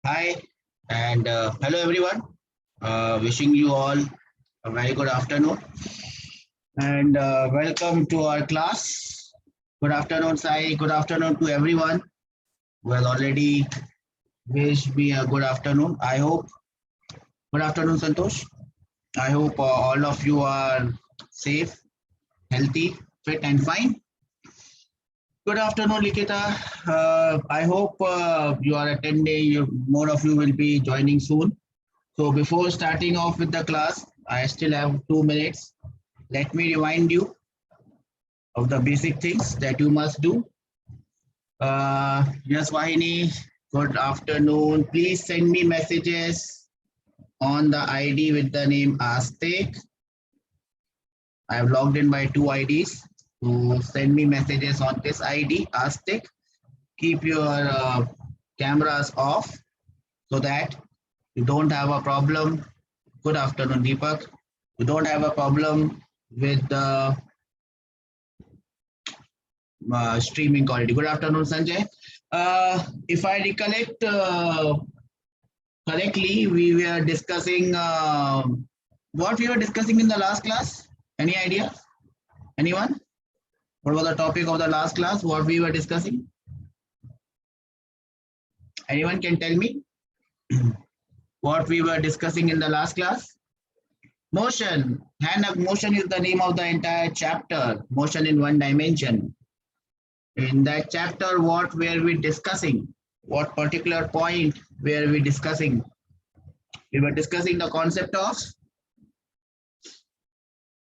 Hi and hello everyone. Wishing you all a very good afternoon and welcome to our class. Good afternoon, Sai. Good afternoon to everyone who has already wished me a good afternoon. I hope. Good afternoon, Santosh. I hope all of you are safe, healthy, fit, and fine. Good afternoon, Likita. I hope you are attending. More of you will be joining soon. So before starting off with the class, I still have 2 minutes. Let me remind you of the basic things that you must do. Yes, Vahini, good afternoon. Please send me messages on the ID with the name Aztec. I have logged in by two IDs. So send me messages on this ID, Aztec. Keep your cameras off so that you don't have a problem. Good afternoon, Deepak. You don't have a problem with the streaming quality. Good afternoon, Sanjay. If I recollect correctly, we were discussing what we were discussing in the last class. Any idea? Anyone? What was the topic of the last class? What we were discussing? Anyone can tell me what we were discussing in the last class? Motion. Hand of motion is the name of the entire chapter. Motion in one dimension. In that chapter, what were we discussing? What particular point were we discussing? We were discussing the concept of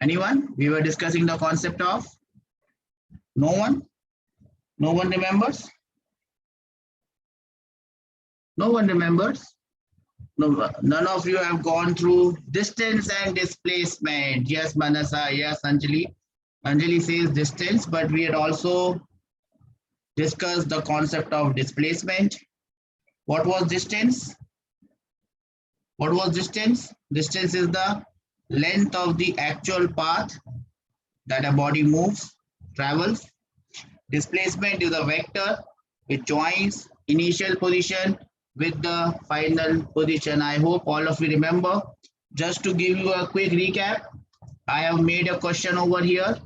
anyone? We were discussing the concept of no one? No one remembers? No one remembers? No, none of you have gone through distance and displacement. Yes, Manasa. Yes, Anjali. Anjali says distance, but we had also discussed the concept of displacement. What was distance? What was distance? Distance is the length of the actual path that a body moves, travels. Displacement is a vector which joins initial position with the final position. I hope all of you remember. Just to give you a quick recap, I have made a question over here.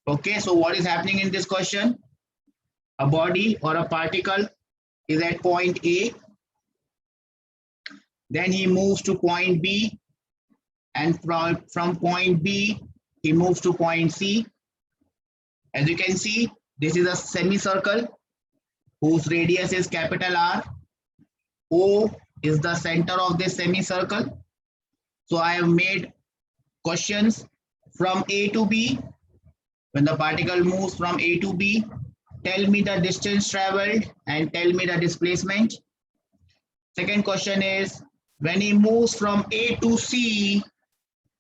Okay, so what is happening in this question? A body or a particle is at point A, then he moves to point B, and from point B, he moves to point C. As you can see, this is a semicircle whose radius is capital R. O is the center of this semicircle. So I have made questions from A to B. When the particle moves from A to B, tell me the distance traveled and tell me the displacement. Second question is, when he moves from A to C,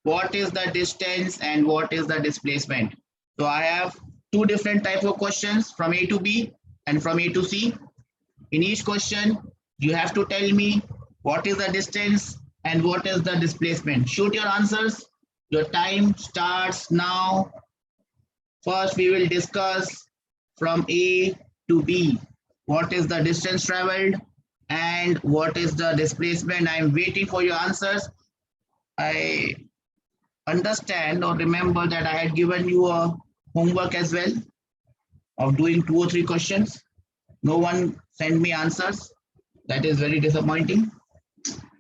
what is the distance and what is the displacement? So I have two different types of questions from A to B and from A to C. In each question, you have to tell me what is the distance and what is the displacement. Shoot your answers. Your time starts now. First, we will discuss from A to B. What is the distance traveled and what is the displacement? I am waiting for your answers. I understand or remember that I had given you a homework as well of doing 2 or 3 questions. No one sent me answers. That is very disappointing.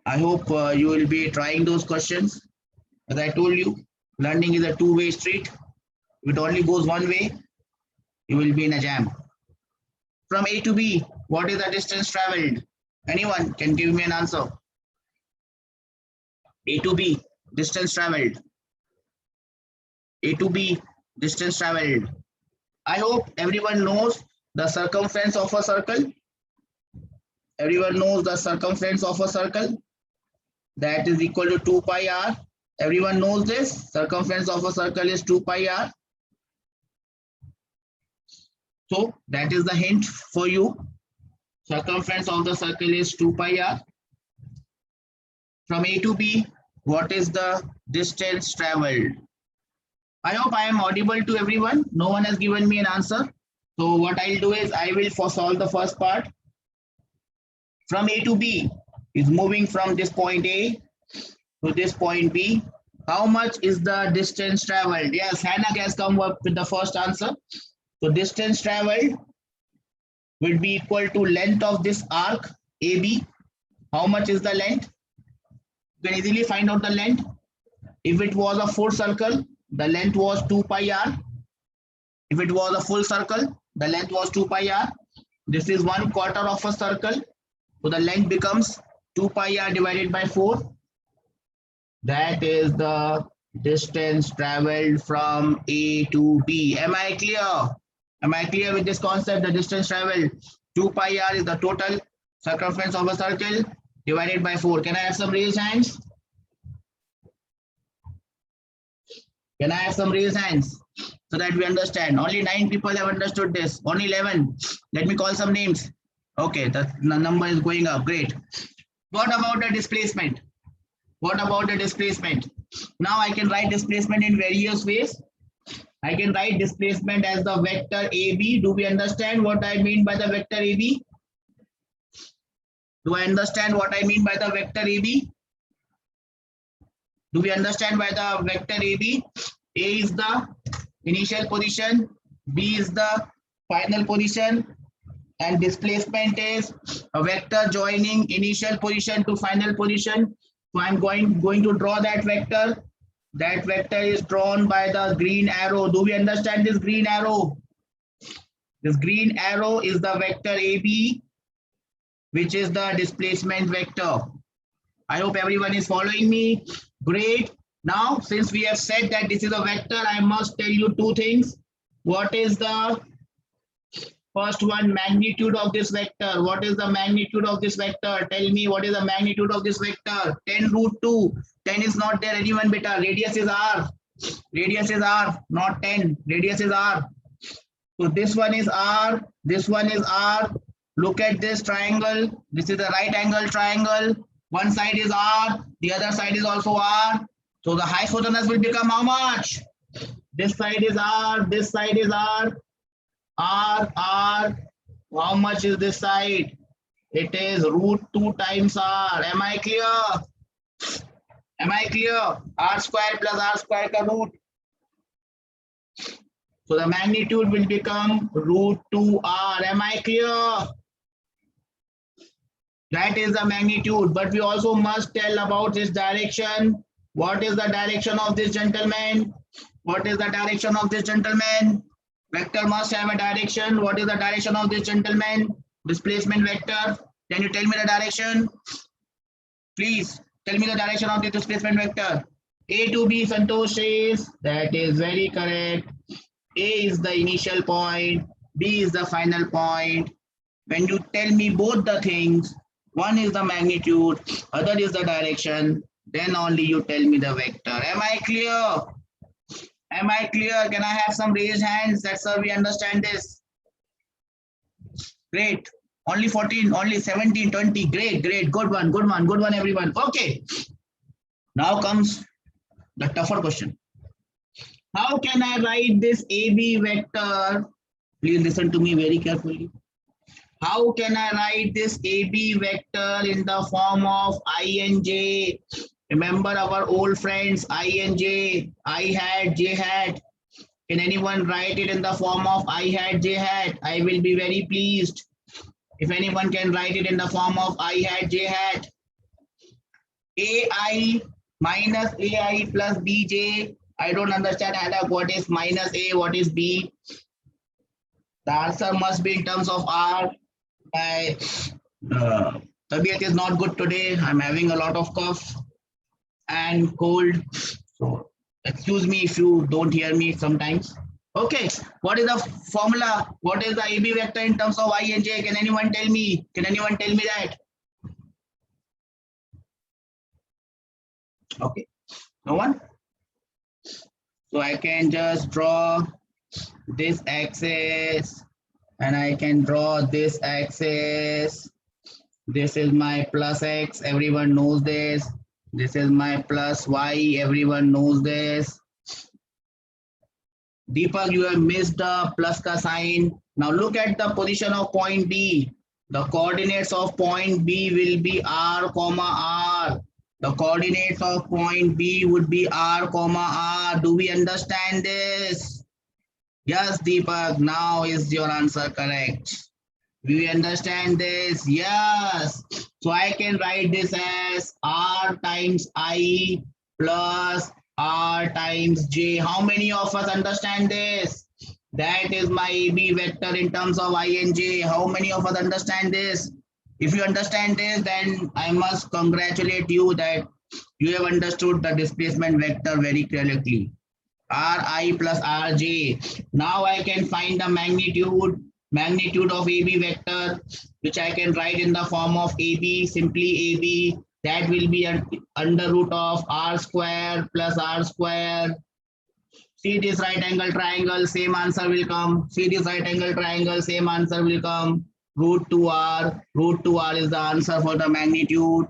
I hope you will be trying those questions. As I told you, learning is a two-way street. If it only goes one way, you will be in a jam. From A to B, what is the distance traveled? Anyone can give me an answer. A to B, distance traveled. A to B, distance traveled. I hope everyone knows the circumference of a circle. Everyone knows the circumference of a circle. That is equal to 2 pi r. Everyone knows this. Circumference of a circle is 2 pi r. So that is the hint for you. Circumference of the circle is 2 pi r. From A to B, what is the distance traveled? I hope I am audible to everyone. No one has given me an answer. So what I'll do is I will solve the first part. from A to B, is moving from this point A to this point B. How much is the distance traveled? Yes, Hannah has come up with the first answer. So distance traveled will be equal to length of this arc AB. How much is the length? You can easily find out the length. If it was a full circle, the length was 2 pi r. If it was a full circle, the length was 2 pi r. This is 1/4 of a circle. So the length becomes 2 pi r divided by 4. That is the distance traveled from A to B. Am I clear? Am I clear with this concept? The distance traveled, 2 pi r is the total circumference of a circle divided by 4. Can I have some raised hands? Can I have some raised hands so that we understand? Only 9 people have understood this. Only 11. Let me call some names. Okay, the number is going up. Great. What about the displacement? What about the displacement? Now I can write displacement in various ways. I can write displacement as the vector AB. Do we understand what I mean by the vector AB? Do I understand what I mean by the vector AB? Do we understand by the vector AB? A is the initial position, B is the final position, and displacement is a vector joining initial position to final position. So I'm going to draw that vector. That vector is drawn by the green arrow. Do we understand this green arrow? This green arrow is the vector AB, which is the displacement vector. I hope everyone is following me. Great. Now, since we have said that this is a vector, I must tell you two things. What is the first one? Magnitude of this vector. What is the magnitude of this vector? Tell me what is the magnitude of this vector. 10 root 2. 10 is not there. Anyone beta. Radius is r. Radius is r, not 10. Radius is r. So this one is r. This one is r. Look at this triangle. This is the right angle triangle. One side is r. The other side is also r. So the hypotenuse will become how much? This side is r. This side is r. R. How much is this side? It is root 2 times r. Am I clear? Am I clear? R square plus r square ka root. So the magnitude will become root 2r. Am I clear? That is the magnitude. But we also must tell about this direction. What is the direction of this gentleman? What is the direction of this gentleman? Vector must have a direction. What is the direction of this gentleman? Displacement vector. Can you tell me the direction? Please tell me the direction of the displacement vector. A to B, Santosh says. That is very correct. A is the initial point. B is the final point. When you tell me both the things, one is the magnitude, other is the direction, then only you tell me the vector. Am I clear? Am I clear? Can I have some raised hands? That's how we understand this. Great. Only 14, only 17, 20. Great, great. Good one, good one, good one, everyone. Okay. Now comes the tougher question. How can I write this AB vector? Please listen to me very carefully. How can I write this AB vector in the form of I and J? Remember our old friends, I and J, I hat, J hat. Can anyone write it in the form of I hat, J hat? I will be very pleased if anyone can write it in the form of I hat, J hat. AI minus AI plus BJ. I don't understand, Alec, what is minus A, what is B? The answer must be in terms of R. My tabiat is not good today. I'm having a lot of cough and cold. So excuse me if you don't hear me sometimes. Okay, what is the formula? What is the AB vector in terms of I and J? Can anyone tell me? Can anyone tell me that? Okay, no one? So I can just draw this axis and I can draw this axis. This is my plus x, everyone knows this. This is my plus y, everyone knows this. Deepak, you have missed the plus ka sign. Now look at the position of point B. The coordinates of point B will be R, comma R. The coordinates of point B would be R, comma R. Do we understand this? Yes, Deepak. Now is your answer correct? Do we understand this? Yes. So I can write this as R times I plus R times J. How many of us understand this? That is my AB vector in terms of I and J. How many of us understand this? If you understand this, then I must congratulate you that you have understood the displacement vector very clearly. Ri plus Rj. Now I can find the magnitude of AB vector, which I can write in the form of AB, simply AB. That will be under root of R square plus R square. See this right angle triangle, same answer will come. See this right angle triangle, same answer will come. Root 2R. Root 2R is the answer for the magnitude.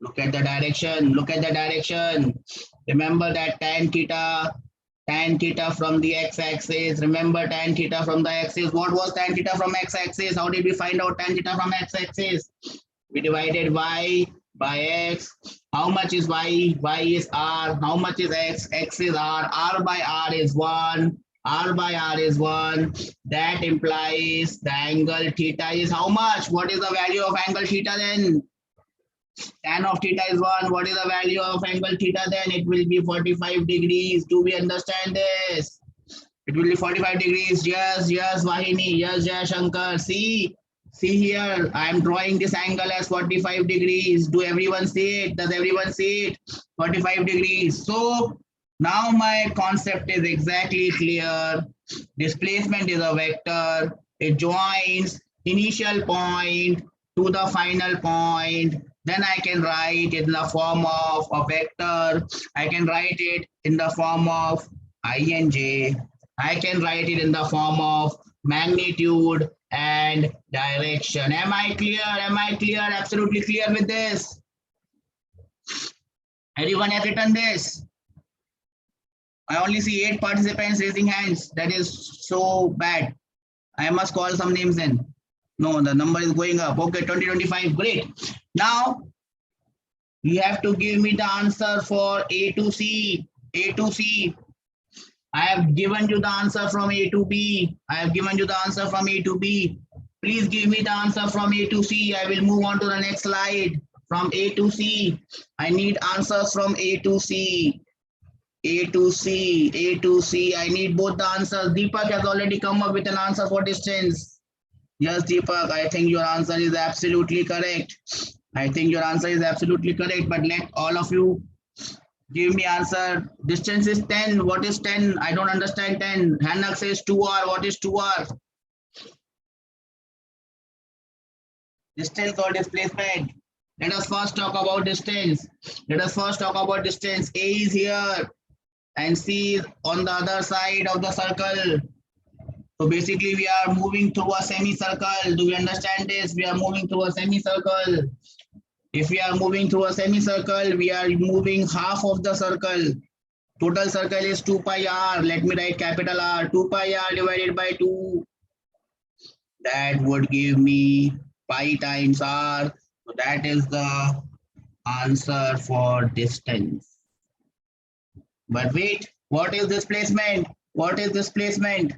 Look at the direction. Look at the direction. Remember that tan theta from the x-axis. Remember tan theta from the axis. What was tan theta from x-axis? How did we find out tan theta from x-axis? We divided y by x. How much is y? Y is r. How much is x? X is r. R by r is 1. R by r is 1. That implies the angle theta is how much? What is the value of angle theta then? Tan of theta is 1. What is the value of angle theta then? It will be 45 degrees. Do we understand this? It will be 45 degrees. Yes, yes, Vahini. Yes, Jai Shankar. See here. I am drawing this angle as 45 degrees. Do everyone see it? Does everyone see it? 45 degrees. So now my concept is exactly clear. Displacement is a vector. It joins initial point to the final point. Then I can write it in the form of a vector. I can write it in the form of I and J. I can write it in the form of magnitude and direction. Am I clear? Am I clear? Absolutely clear with this? Everyone has written this? I only see 8 participants raising hands. That is so bad. I must call some names in. No, the number is going up. Okay, 2025. Great. Now, you have to give me the answer for A to C. A to C. I have given you the answer from A to B. I have given you the answer from A to B. Please give me the answer from A to C. I will move on to the next slide. From A to C. I need answers from A to C. A to C. A to C. I need both the answers. Deepak has already come up with an answer for distance. Yes, Deepak, I think your answer is absolutely correct. I think your answer is absolutely correct, but let all of you give me answer. Distance is 10. What is 10? I don't understand 10. Hanak says 2R. What is 2R? Distance or displacement? Let us first talk about distance. Let us first talk about distance. A is here and C is on the other side of the circle. So basically we are moving through a semicircle. Do we understand this? We are moving through a semicircle. If we are moving through a semicircle, we are moving half of the circle. Total circle is 2 pi r. Let me write capital R. 2 pi r divided by 2. That would give me pi times r. So that is the answer for distance. But wait, what is displacement? What is displacement?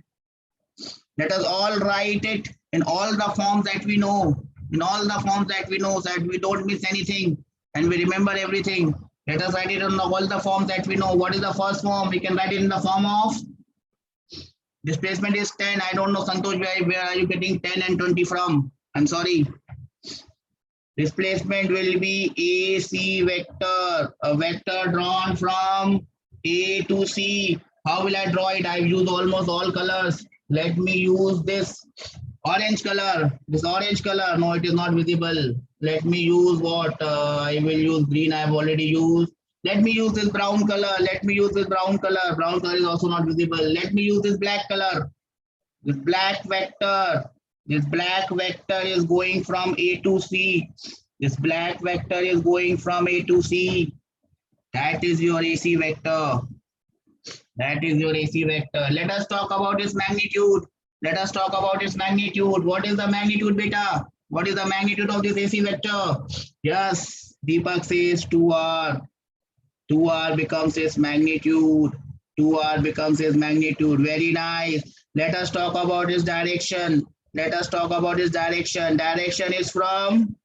Let us all write it in all the forms that we know. In all the forms that we know, so that we don't miss anything and we remember everything. Let us write it in all the forms that we know. What is the first form? We can write it in the form of displacement is 10. I don't know, Santosh, where are you getting 10 and 20 from? I'm sorry. Displacement will be AC vector, a vector drawn from A to C. How will I draw it? I've used almost all colors. Let me use this orange color. This orange color. No, it is not visible. Let me use what? I will use green. I have already used. Let me use this brown color. Let me use this brown color. Brown color is also not visible. Let me use this black color. This black vector. This black vector is going from A to C. This black vector is going from A to C. That is your AC vector. That is your AC vector. Let us talk about its magnitude. Let us talk about its magnitude. What is the magnitude, beta? What is the magnitude of this AC vector? Yes, Deepak says 2r. 2r becomes its magnitude. 2r becomes its magnitude. Very nice. Let us talk about its direction. Let us talk about its direction. Direction is from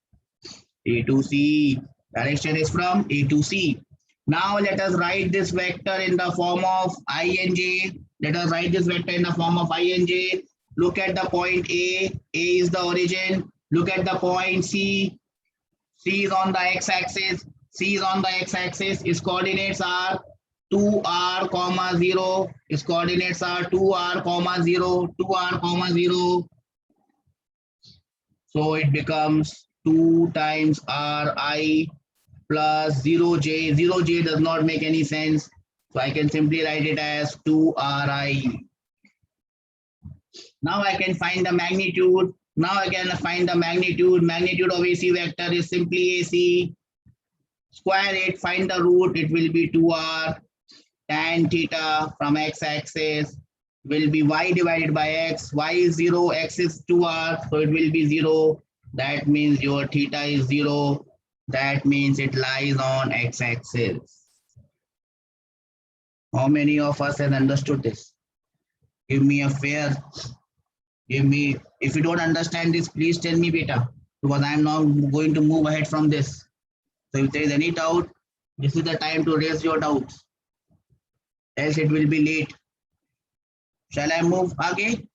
A to C. Direction is from A to C. Now let us write this vector in the form of ing. Let us write this vector in the form of ing. Look at the point A. A is the origin. Look at the point C. C is on the x-axis. C is on the x-axis. Its coordinates are 2r, comma 0. Its coordinates are 2r, comma 0, 2r, comma 0. So it becomes 2 times ri plus 0j. 0j does not make any sense. So I can simply write it as 2ri. Now I can find the magnitude. Now I can find the magnitude. Magnitude of AC vector is simply AC. Square it, find the root. It will be 2r. Tan theta from x-axis will be y divided by x. Y is 0, x is 2r. So it will be 0. That means your theta is 0. That means it lies on x-axis. How many of us has understood this? Give me a fair. Give me. If you don't understand this, please tell me, beta, because I am now going to move ahead from this. So if there is any doubt, this is the time to raise your doubts. Else it will be late. Shall I move again?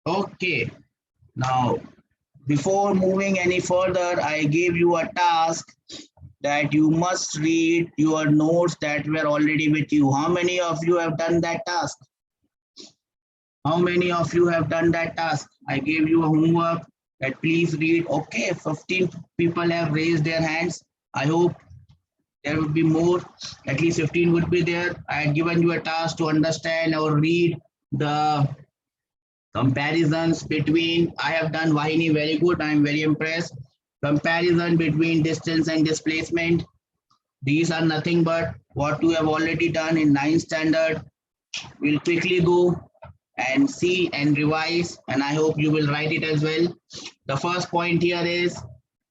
Okay. Now, before moving any further, I gave you a task that you must read your notes that were already with you. How many of you have done that task? How many of you have done that task? I gave you a homework that please read. Okay, 15 people have raised their hands. I hope there would be more. At least 15 would be there. I had given you a task to understand or read the comparisons between. I have done Vahini very good. I am very impressed. Comparison between distance and displacement. These are nothing but what you have already done in 9th standard. We'll quickly go and see and revise, and I hope you will write it as well. The first point here is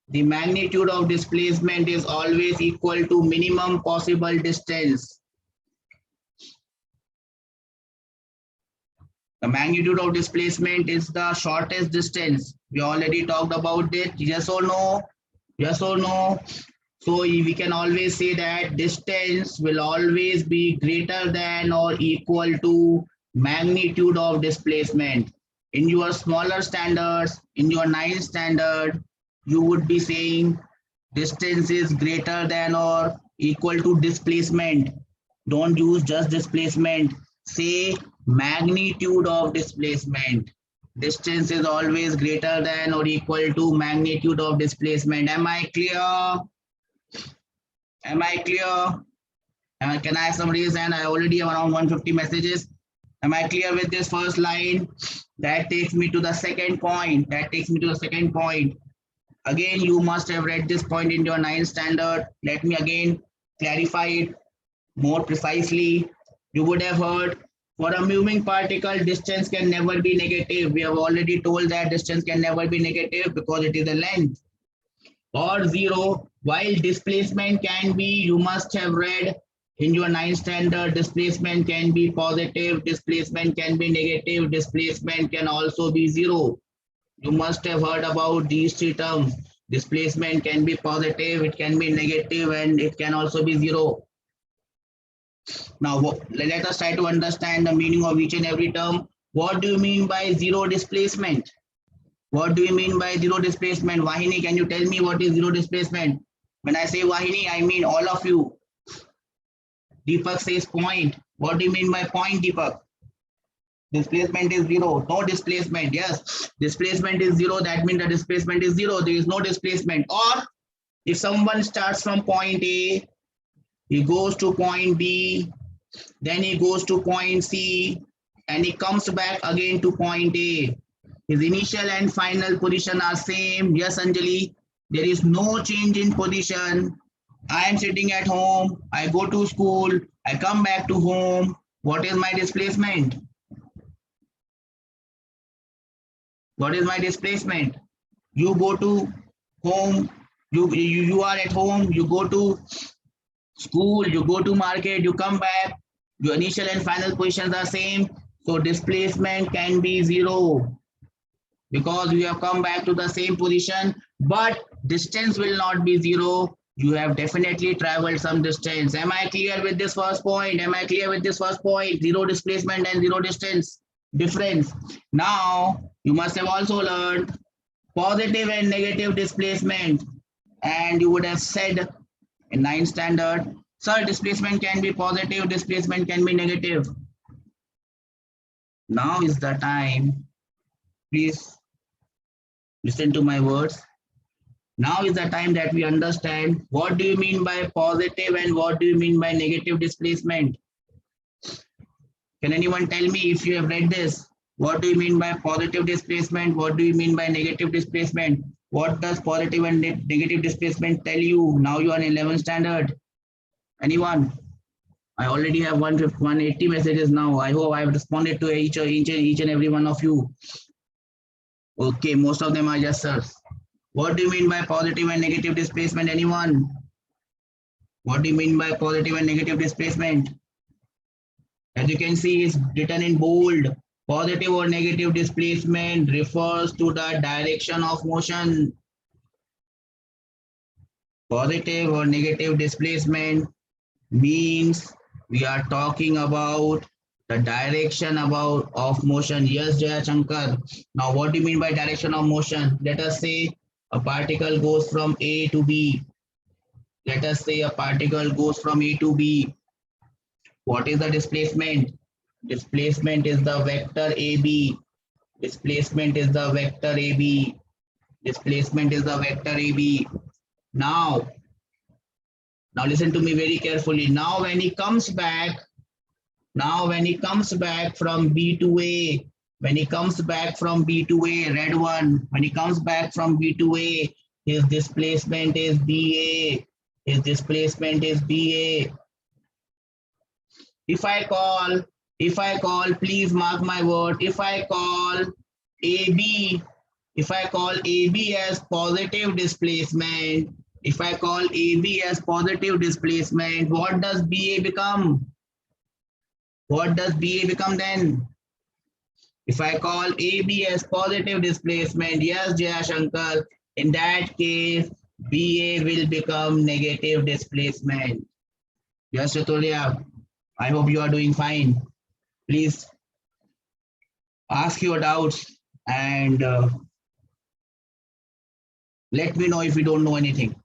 the magnitude of displacement is always equal to minimum possible distance. The magnitude of displacement is the shortest distance. We already talked about it. Yes or no? Yes or no? So we can always say that distance will always be greater than or equal to magnitude of displacement. In your smaller standards, in your 9th standard, you would be saying distance is greater than or equal to displacement. Don't use just displacement. Say magnitude of displacement. Distance is always greater than or equal to magnitude of displacement. Am I clear? Am I clear? Can I have some raise hand? I already have around 150 messages. Am I clear with this first line? That takes me to the second point. That takes me to the second point. Again, you must have read this point in your 9th standard. Let me again clarify it more precisely. You would have heard for a moving particle, distance can never be negative. We have already told that distance can never be negative because it is a length. Or 0, while displacement can be, you must have read in your 9th standard, displacement can be positive, displacement can be negative, displacement can also be 0. You must have heard about these 3 terms. Displacement can be positive, it can be negative, and it can also be 0. Now, let us try to understand the meaning of each and every term. What do you mean by 0 displacement? What do you mean by 0 displacement? Vahini, can you tell me what is 0 displacement? When I say Vahini, I mean all of you. Deepak says point. What do you mean by point, Deepak? Displacement is 0. No displacement. Yes, displacement is 0. That means the displacement is 0. There is no displacement. Or if someone starts from point A, he goes to point B, then he goes to point C, and he comes back again to point A. His initial and final position are same. Yes, Anjali, there is no change in position. I am sitting at home. I go to school. I come back to home. What is my displacement? What is my displacement? You go to home, you are at home, you go to school, you go to market, you come back, your initial and final positions are same. So displacement can be 0 because you have come back to the same position, but distance will not be 0. You have definitely traveled some distance. Am I clear with this first point? Am I clear with this first point? 0 displacement and 0 distance difference. Now, you must have also learned positive and negative displacement. And you would have said in 9th standard, sir, displacement can be positive, displacement can be negative. Now is the time. Please listen to my words. Now is the time that we understand what do you mean by positive and what do you mean by negative displacement. Can anyone tell me if you have read this? What do you mean by positive displacement? What do you mean by negative displacement? What does positive and negative displacement tell you? Now you are in 11th standard. Anyone? I already have 180 messages now. I hope I have responded to each and every one of you. Okay, most of them are yes, sir. What do you mean by positive and negative displacement? Anyone? What do you mean by positive and negative displacement? As you can see, it's written in bold. Positive or negative displacement refers to the direction of motion. Positive or negative displacement means we are talking about the direction of motion. Yes, Jaya Shankar. Now, what do you mean by direction of motion? Let us say a particle goes from A to B. Let us say a particle goes from A to B. What is the displacement? Displacement is the vector AB. Displacement is the vector AB. Displacement is the vector AB. Now listen to me very carefully. Now when he comes back from B to A, red one, when he comes back from B to A, his displacement is BA. If I call, please mark my word, if I call AB as positive displacement, what does BA become? Then? If I call AB as positive displacement, yes, Jaya Shankar, in that case, BA will become negative displacement. Yes, Chatulya, I hope you are doing fine. Please ask your doubts and let me know if you don't know anything.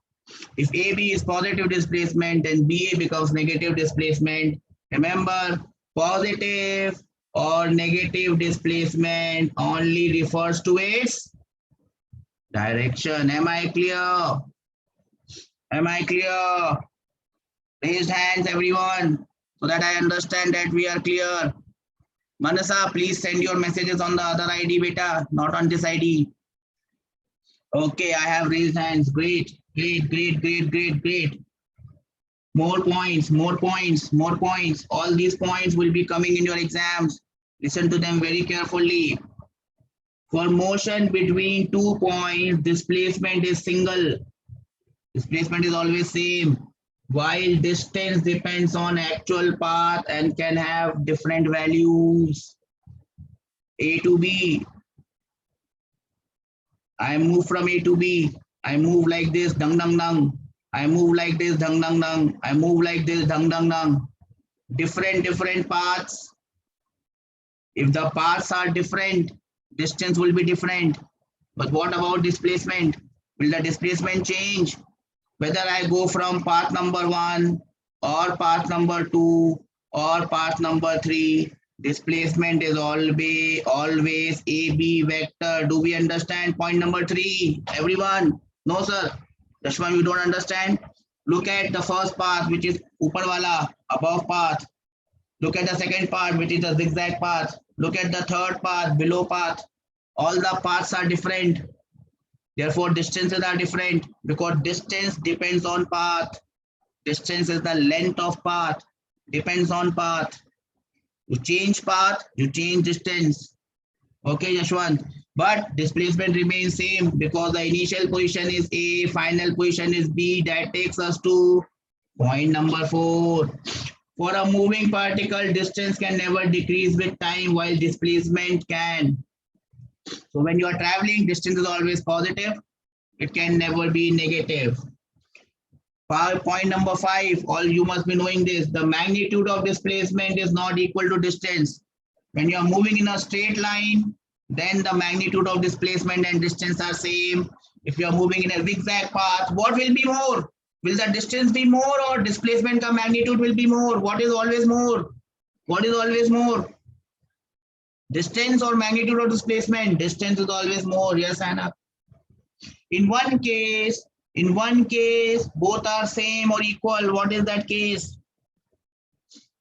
If AB is positive displacement, then BA becomes negative displacement. Remember, positive or negative displacement only refers to its direction. Am I clear? Raised hands, everyone, so that I understand that we are clear. Manasa, please send your messages on the other ID, beta, not on this ID. Okay, I have raised hands. Great. More points. All these points will be coming in your exams. Listen to them very carefully. For motion between 2 points, displacement is single. Displacement is always same, while distance depends on actual path and can have different values. A to B. I move from A to B. I move like this, dung dung dung. I move like this, dung dung dung. I move like this, dung dung dung. Different paths. If the paths are different, distance will be different. But what about displacement? Will the displacement change? Whether I go from path number 1 or path number 2 or path number 3, displacement is always AB vector. Do we understand point number 3? Everyone? No, sir. Dashman, you don't understand? Look at the first path, which is upar wala, above path. Look at the second part, which is the zigzag path. Look at the third path, below path. All the paths are different. Therefore, distances are different because distance depends on path. Distance is the length of path, depends on path. You change path, you change distance. Okay, Yashwant. but displacement remains same because the initial position is A, final position is B. That takes us to point number 4. For a moving particle, distance can never decrease with time while displacement can. So when you are traveling, distance is always positive. It can never be negative. Point number 5, all you must be knowing this. The magnitude of displacement is not equal to distance. When you are moving in a straight line, then the magnitude of displacement and distance are same. If you are moving in a zigzag path, what will be more? Will the distance be more or displacement ka magnitude will be more? What is always more? What is always more? Distance or magnitude of displacement? Distance is always more. Yes, Anna. In one case, both are same or equal. What is that case?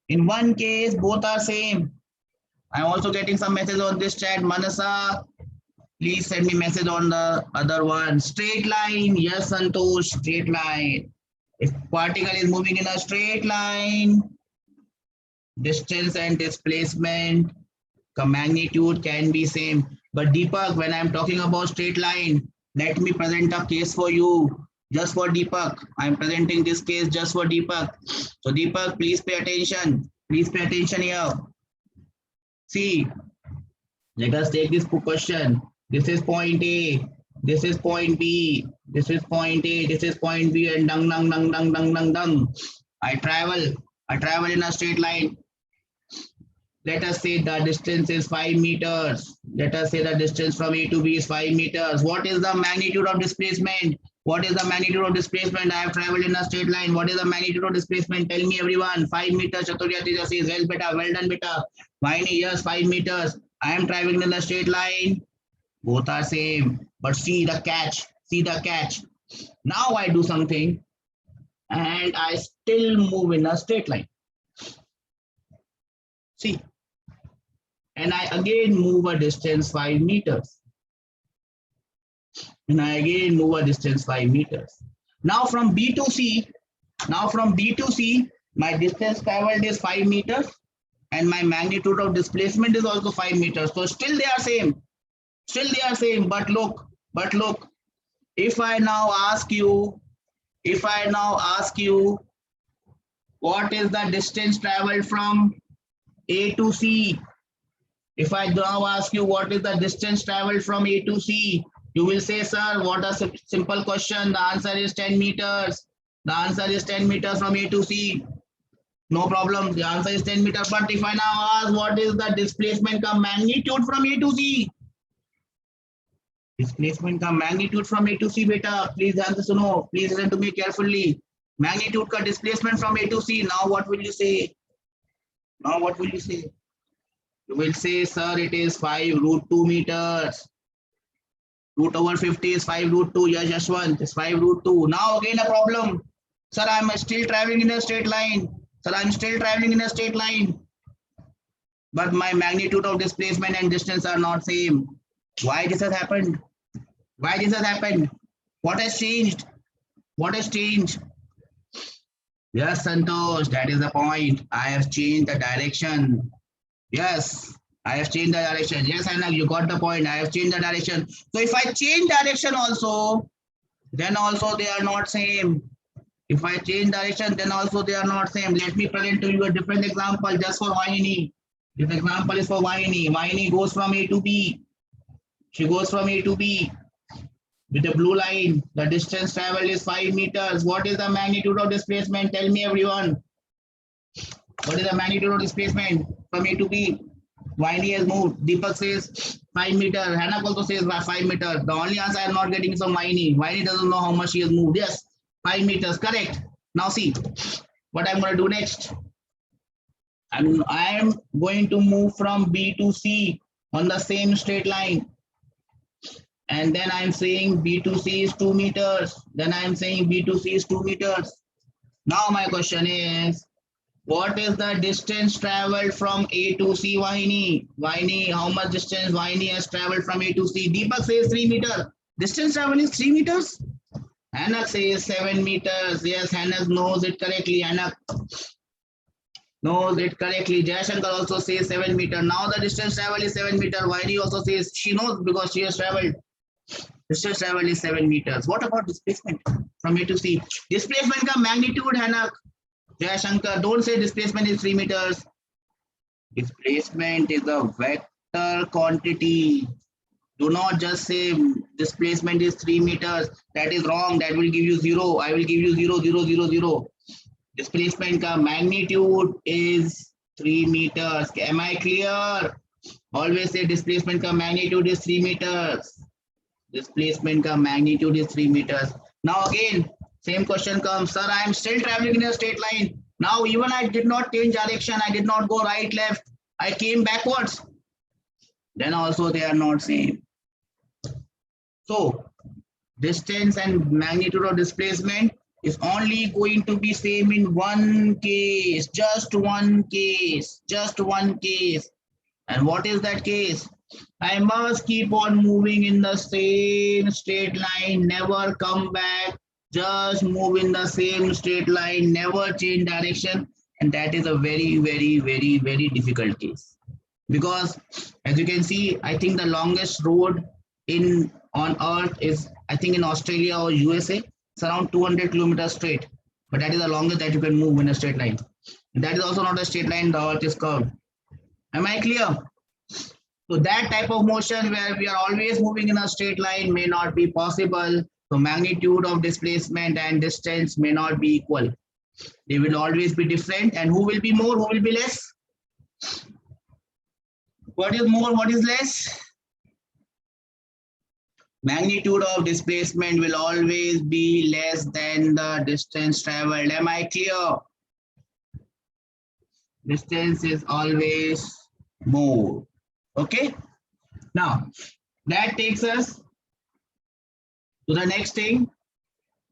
In one case, both are same. I'm also getting some message on this chat. Manasa, please send me message on the other one. Straight line. Yes, Santosh, straight line. If particle is moving in a straight line, distance and displacement, the magnitude can be same. But Deepak, when I'm talking about straight line, let me present a case for you. Just for Deepak. I'm presenting this case just for Deepak. So Deepak, please pay attention. Please pay attention here. See, let us take this question. This is point A. This is point B. This is point A. This is point B. And dung, dung, dung, dung, dung, dung, dung. I travel in a straight line. Let us say the distance is 5 meters. Let us say the distance from A to B is 5 meters. What is the magnitude of displacement? What is the magnitude of displacement? I have traveled in a straight line. What is the magnitude of displacement? Tell me everyone. 5 meters. Chaturya Teja says, well, beta, well done, beta. Vaini, yes, 5 meters. I am traveling in a straight line. Both are same. But see the catch. See the catch. Now I do something and I still move in a straight line. See. And I again move a distance 5 meters. And I again move a distance 5 meters. Now from B to C, my distance traveled is 5 meters and my magnitude of displacement is also 5 meters. So still they are same. But look, if I now ask you, what is the distance traveled from A to C? If I now ask you what is the distance traveled from A to C, you will say, sir, what a simple question. The answer is 10 meters. The answer is 10 meters from A to C. No problem. The answer is 10 meters. But if I now ask what is the displacement ka magnitude from A to C? Displacement ka magnitude from A to C, beta. Please answer to know. Please listen to me carefully. Magnitude ka displacement from A to C. Now what will you say? You will say, sir, it is 5 root 2 meters. Root over 50 is 5 root 2. Yes, Yashwant, it's 5 root 2. Now again a problem. Sir, I'm still traveling in a straight line. But my magnitude of displacement and distance are not same. Why this has happened? What has changed? Yes, Santosh, that is the point. I have changed the direction. Yes, I have changed the direction. Yes, Anna, you got the point. I have changed the direction. So if I change direction also, then also they are not same. If I change direction, then also they are not same. Let me present to you a different example just for Vaini. This example is for Vaini. Vaini goes from A to B. She goes from A to B with the blue line. The distance traveled is 5 meters. What is the magnitude of displacement? Tell me everyone. What is the magnitude of displacement from A to B? Vaini has moved. Deepak says 5 meters. Hannah also says 5 meters. The only answer I am not getting is from Vaini. Vaini doesn't know how much she has moved. Yes, 5 meters. Correct. Now see what I'm going to do next. I am going to move from B to C on the same straight line. And then I'm saying B to C is 2 meters. Then I'm saying B to C is 2 meters. Now my question is, what is the distance traveled from A to C, Vaini? Vaini, how much distance Vaini has traveled from A to C? Deepak says 3 meters. Distance travel is 3 meters. Hannah says 7 meters. Yes, Hannah knows it correctly. Hannah. knows it correctly. Jayashankar also says 7 meter. Now the distance travel is 7 meter. Vaini also says she knows because she has traveled. Distance travel is 7 meters. What about displacement from A to C? Displacement का magnitude है ना Jayashankar. Don't say displacement is 3 meters. Displacement is a vector quantity. Do not just say displacement is 3 meters. That is wrong. That will give you 0. I will give you 0, 0, 0, 0. Displacement ka magnitude is 3 meters. Am I clear? Always say displacement ka magnitude is 3 meters. Displacement ka magnitude is 3 meters. Now again, same question comes. Sir, I am still traveling in a straight line. Now even I did not change direction. I did not go right, left. I came backwards. Then also they are not same. So distance and magnitude of displacement is only going to be same in one case, just one case, just one case. And what is that case? I must keep on moving in the same straight line, never come back, just move in the same straight line, never change direction. And that is a very, very, very, very difficult case. Because as you can see, I think the longest road on earth is, I think in Australia or USA, it's around 200 kilometers straight. But that is the longest that you can move in a straight line. And that is also not a straight line, the earth is curved. Am I clear? So that type of motion where we are always moving in a straight line may not be possible. So magnitude of displacement and distance may not be equal. They will always be different. And who will be more, who will be less? What is more, what is less? Magnitude of displacement will always be less than the distance traveled. Am I clear? Distance is always more. Okay. Now, that takes us to the next thing.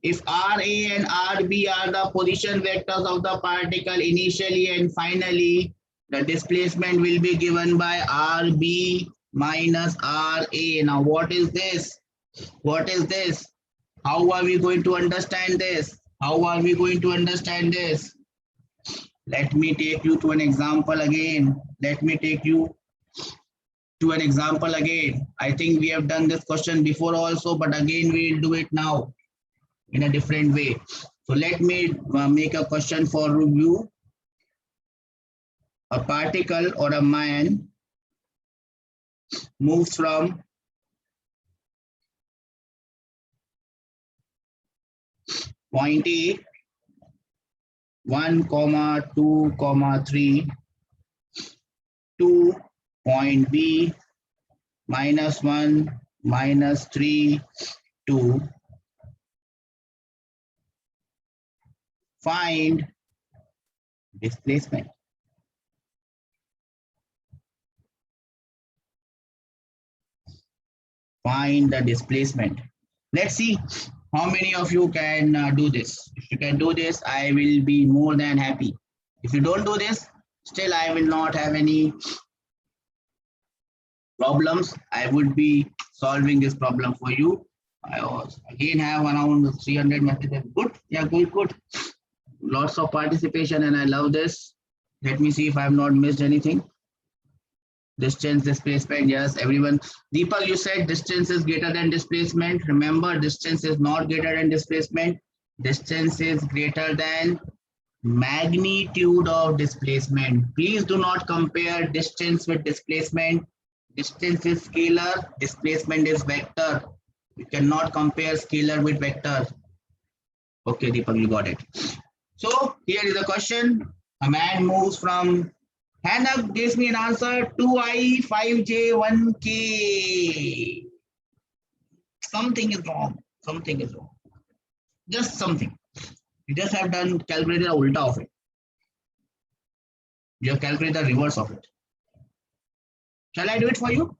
If RA and RB are the position vectors of the particle initially and finally, the displacement will be given by RB minus RA. Now, what is this? What is this? How are we going to understand this? How are we going to understand this? Let me take you to an example again. Let me take you to an example again. I think we have done this question before also, but again, we'll do it now in a different way. So let me make a question for you. A particle or a man moves from point A, 1, 2, 3 to point B, -1, -3, 2. Find displacement. Find the displacement. Let's see how many of you can do this. If you can do this, I will be more than happy. If you don't do this, still I will not have any problems. I would be solving this problem for you. I also again have around 300 messages. Good. Yeah, good, good. Lots of participation and I love this. Let me see if I have not missed anything. Distance, displacement, yes, everyone. Deepak, you said distance is greater than displacement. Remember, distance is not greater than displacement. Distance is greater than magnitude of displacement. Please do not compare distance with displacement. Distance is scalar, displacement is vector. You cannot compare scalar with vector. Okay, Deepak, you got it. So here is the question. A man moves from, Hannah gives me an answer, 2I, 5J, 1K. Something is wrong. Something is wrong. Just something. You just have done calculated the ulta of it. You have calculated the reverse of it. Shall I do it for you?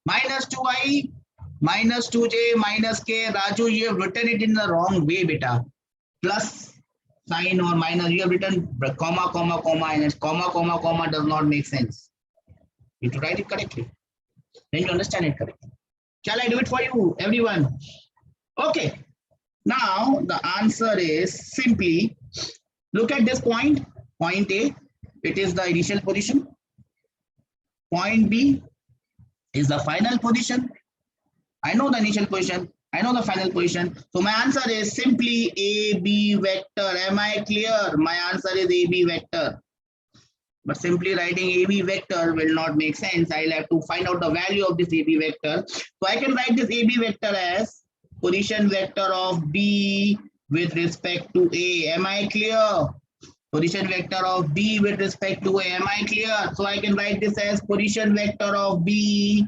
-2I, -2J, -K. Raju, you have written it in the wrong way, beta. Plus sign or minus, you have written comma, comma, comma, and comma, comma, comma does not make sense. You have to write it correctly. Then you understand it correctly. Shall I do it for you, everyone? Okay. Now the answer is simply, look at this point. Point A, it is the initial position. Point B is the final position. I know the initial position. I know the final position. So my answer is simply AB vector. Am I clear? My answer is AB vector. But simply writing AB vector will not make sense. I'll have to find out the value of this AB vector. So I can write this AB vector as position vector of B with respect to A. Am I clear? Position vector of B with respect to A. Am I clear? So I can write this as position vector of B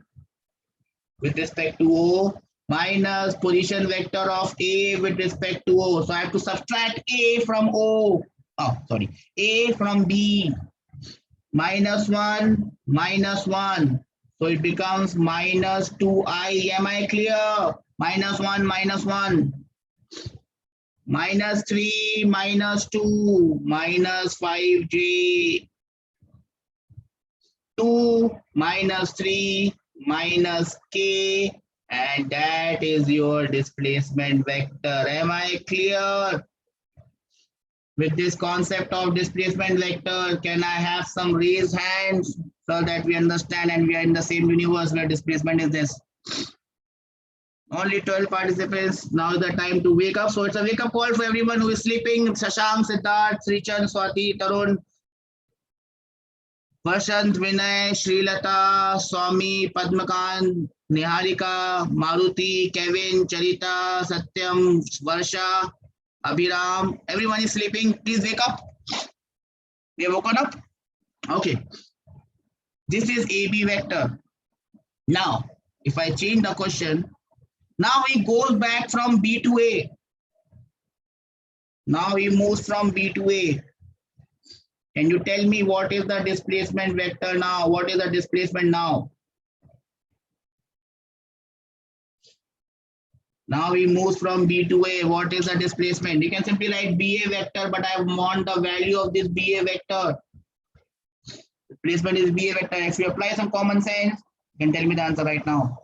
with respect to O minus position vector of A with respect to O. So I have to subtract A from O. Oh, sorry. A from B. Minus 1, minus 1. So it becomes minus 2I. Am I clear? Minus 1, minus 1. Minus 3, minus 2, minus 5J. 2, minus 3, minus K. And that is your displacement vector. Am I clear? With this concept of displacement vector, can I have some raised hands so that we understand and we are in the same universe where displacement is this? Only 12 participants. Now is the time to wake up. So it's a wake up call for everyone who is sleeping. Shashank, Siddharth, Srichan, Swati, Tarun, Vashant, Vinay, Srilata, Swami, Padmakant, Niharika, Maruti, Kevin, Charita, Satyam, Varsha, Abhiram, everyone is sleeping. Please wake up. We have woken up. Okay. This is AB vector. Now, if I change the question, now he goes back from B to A. Now he moves from B to A. Can you tell me what is the displacement vector now? What is the displacement now? Now he moves from B to A. What is the displacement? You can simply write BA vector, but I want the value of this BA vector. Displacement is BA vector. If you apply some common sense, you can tell me the answer right now.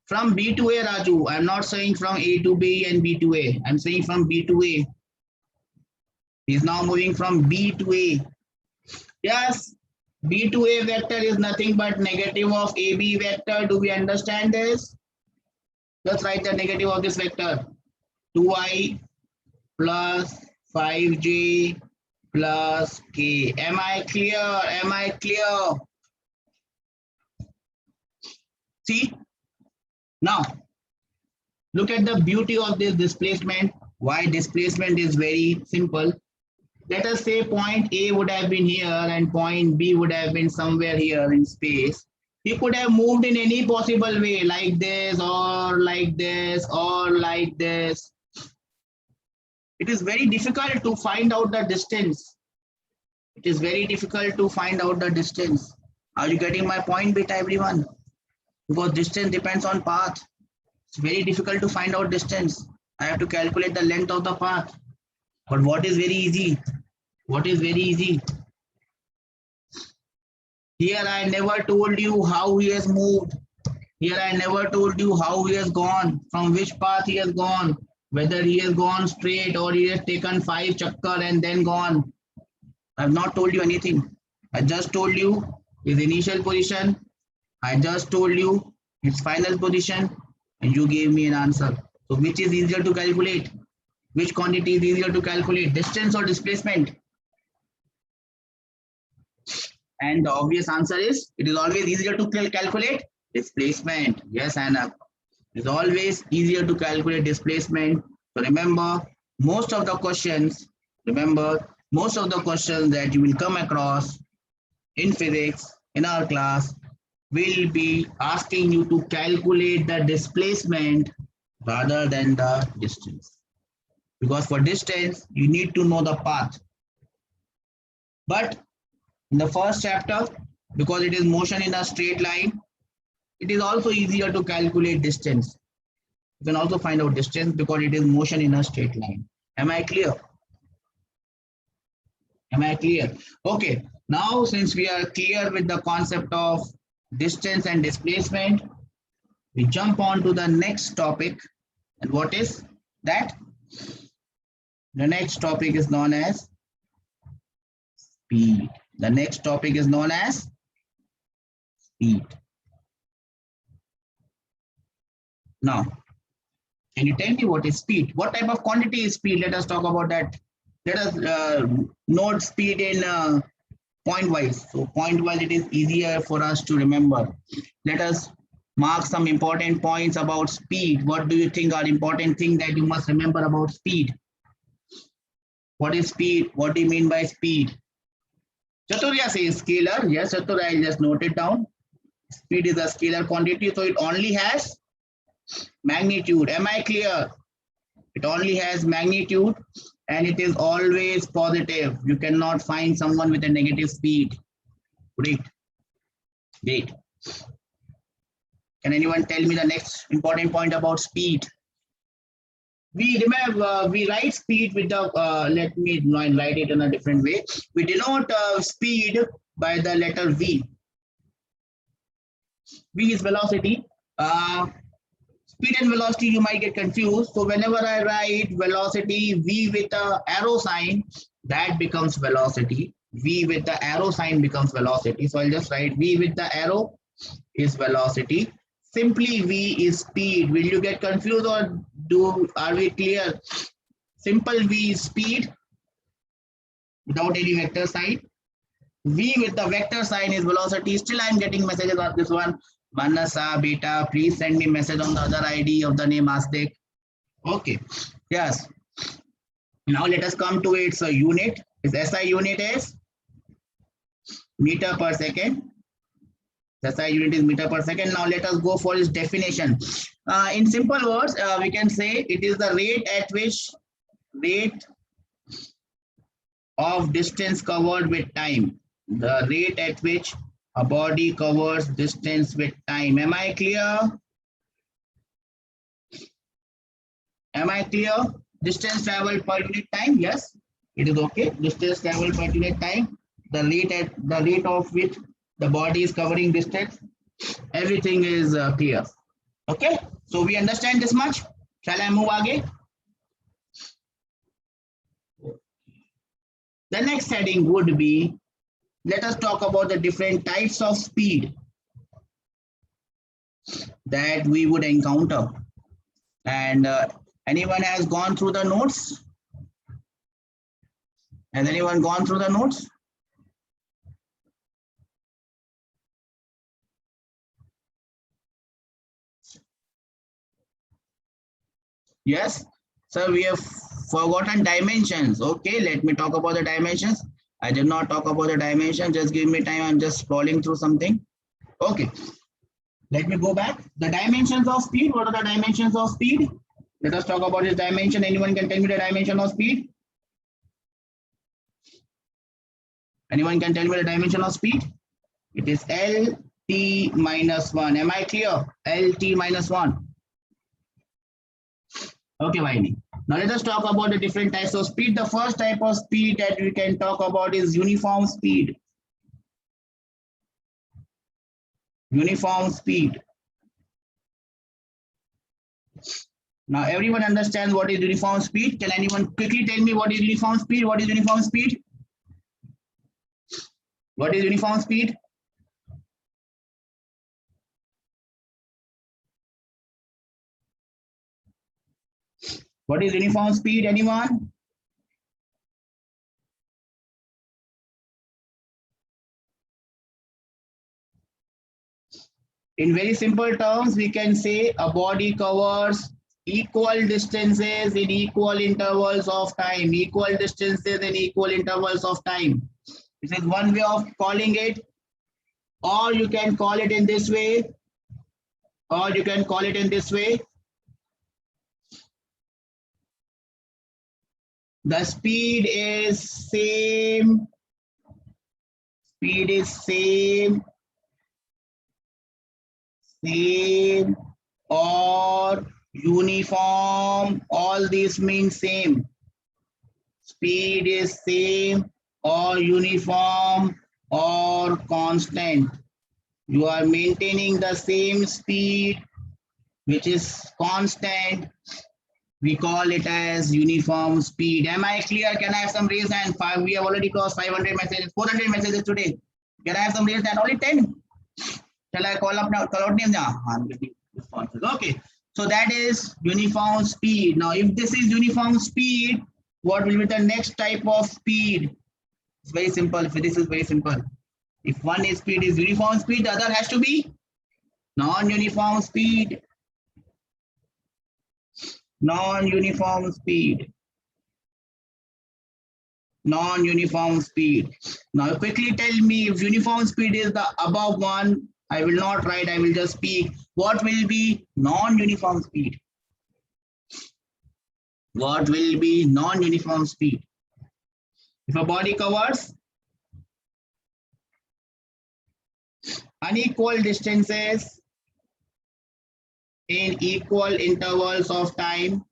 From B to A, Raju. I'm not saying from A to B and B to A. I'm saying from B to A. He's now moving from B to A. Yes. B to A vector is nothing but negative of AB vector. Do we understand this? Just write the negative of this vector. 2I plus 5J plus K. Am I clear? Am I clear? See? Now, look at the beauty of this displacement. Why displacement is very simple. Let us say point A would have been here and point B would have been somewhere here in space. He could have moved in any possible way, like this or like this or like this. It is very difficult to find out the distance. It is very difficult to find out the distance. Are you getting my point, beta, everyone? Because distance depends on path. It's very difficult to find out distance. I have to calculate the length of the path. But what is very easy? What is very easy? Here I never told you how he has moved. Here I never told you how he has gone, from which path he has gone, whether he has gone straight or he has taken 5 chakkar and then gone. I have not told you anything. I just told you his initial position. I just told you his final position and you gave me an answer. So which is easier to calculate? Which quantity is easier to calculate? Distance or displacement? And the obvious answer is, it is always easier to calculate displacement. Yes, Anna. It's always easier to calculate displacement. So remember, most of the questions that you will come across in physics, in our class, will be asking you to calculate the displacement rather than the distance. Because for distance, you need to know the path. But in the first chapter, because it is motion in a straight line, it is also easier to calculate distance. You can also find out distance because it is motion in a straight line. Am I clear? Am I clear? Okay, now since we are clear with the concept of distance and displacement, We jump on to the next topic. And what is that? The next topic is known as speed. The next topic is known as speed. Now, can you tell me what is speed? What type of quantity is speed? Let us talk about that. Let us note speed in point wise. So point wise, it is easier for us to remember. Let us mark some important points about speed. What do you think are important things that you must remember about speed? What is speed? What do you mean by speed? Chaturya says scalar. Yes, Chaturya, I'll just note it down. Speed is a scalar quantity, so it only has magnitude. Am I clear? It only has magnitude and it is always positive. You cannot find someone with a negative speed. Great. Great. Can anyone tell me the next important point about speed? We remember, we write speed with the, let me write it in a different way. We denote speed by the letter V. V is velocity. Speed and velocity, you might get confused. So whenever I write velocity, V with the arrow sign, that becomes velocity. V with the arrow sign becomes velocity. So I'll just write V with the arrow is velocity. Simply V is speed. Will you get confused or are we clear? Simple V is speed without any vector sign. V with the vector sign is velocity. Still I'm getting messages on this one. Manasa, beta, please send me message on the other ID of the name Astik. Okay, yes. Now let us come to its unit. Its SI unit is meter per second. The SI unit is meter per second. Now let us go for its definition. In simple words, we can say it is the rate of distance covered with time. The rate at which a body covers distance with time. Am I clear? Am I clear? Distance traveled per unit time. Yes, it is okay. Distance traveled per unit time. The rate of which the body is covering distance. Everything is clear. Okay. So we understand this much. Shall I move again? The next heading would be, let us talk about the different types of speed that we would encounter. And anyone has gone through the notes? Has anyone gone through the notes? Yes. So we have forgotten dimensions. Okay, let me talk about the dimensions. I did not talk about the dimension. Just give me time. I'm just scrolling through something. Okay. Let me go back. The dimensions of speed. What are the dimensions of speed? Let us talk about this dimension. Anyone can tell me the dimension of speed? Anyone can tell me the dimension of speed? It is LT minus 1. Am I clear? LT minus 1. Okay, Vaini. Now let us talk about the different types of speed. The first type of speed that we can talk about is uniform speed. Uniform speed. Now everyone understands what is uniform speed. Can anyone quickly tell me what is uniform speed? What is uniform speed? What is uniform speed? What is uniform speed? Anyone? In very simple terms, we can say a body covers equal distances in equal intervals of time. Equal distances in equal intervals of time. This is one way of calling it, or you can call it in this way, or you can call it in this way. The speed is same. Speed is same or uniform. All these mean same. Speed is same or uniform or constant. You are maintaining the same speed which is constant, we call it as uniform speed. Am I clear? Can I have some raised hand? We have already crossed 500 messages, 400 messages today. Can I have some raised hand? Only 10. Shall I call up now? Call out names now. I'm getting responses. Okay. So that is uniform speed. Now, if this is uniform speed, what will be the next type of speed? It's very simple. This is very simple. If one is speed is uniform speed, the other has to be non-uniform speed. Non-uniform speed. Non-uniform speed. Now quickly tell me if uniform speed is the above one. I will not write, I will just speak. What will be non-uniform speed? What will be non-uniform speed? If a body covers unequal distances in equal intervals of time,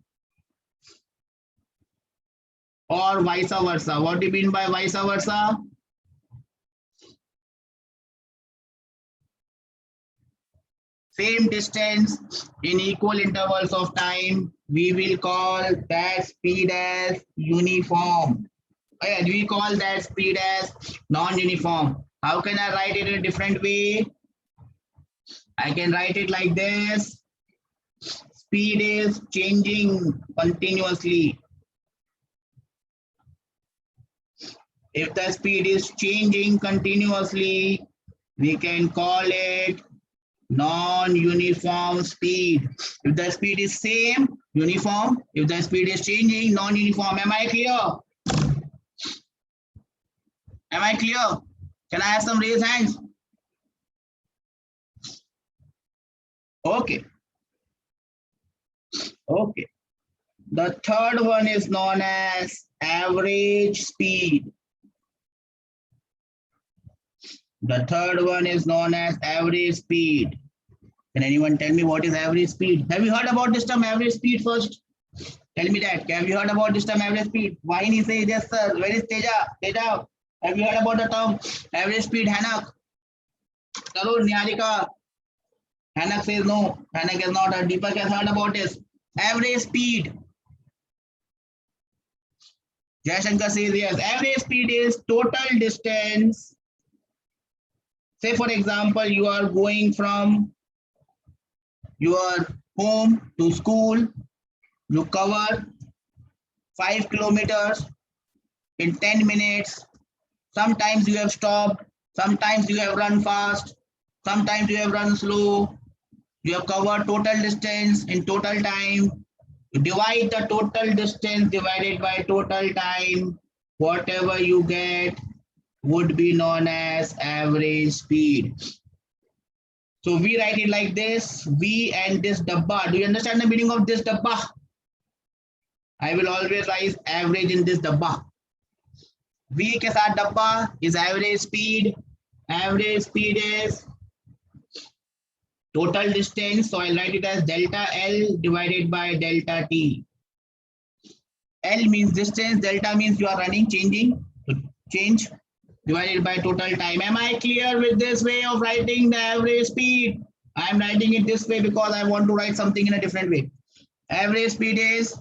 or vice versa. What do you mean by vice versa? Same distance in equal intervals of time, we will call that speed as uniform. And we call that speed as non-uniform. How can I write it in a different way? I can write it like this. Speed is changing continuously. If the speed is changing continuously, we can call it non-uniform speed. If the speed is same, uniform. If the speed is changing, non-uniform. Am I clear? Am I clear? Can I have some raised hands? Okay. Okay. The third one is known as average speed. The third one is known as average speed. Can anyone tell me what is average speed? Have you heard about this term average speed first? Tell me that. Have you heard about this term average speed? Vahini says yes, sir. Where is Teja? Teja, have you heard about the term average speed? Hanak? Tarun, Niharika? Hanak says no. Hanak has not heard. Deepak has heard about this. Average speed. Jayashankar says yes. Average speed is total distance. Say for example, you are going from your home to school. You cover 5 kilometers in 10 minutes. Sometimes you have stopped. Sometimes you have run fast. Sometimes you have run slow. You have covered total distance in total time. You divide the total distance divided by total time. Whatever you get would be known as average speed. So we write it like this. V and this dabba. Do you understand the meaning of this dabba? I will always write average in this dabba. V के साथ dabba is average speed. Average speed is total distance. So I'll write it as delta L divided by delta T. L means distance. Delta means you are running, changing. So change divided by total time. Am I clear with this way of writing the average speed? I am writing it this way because I want to write something in a different way. Average speed is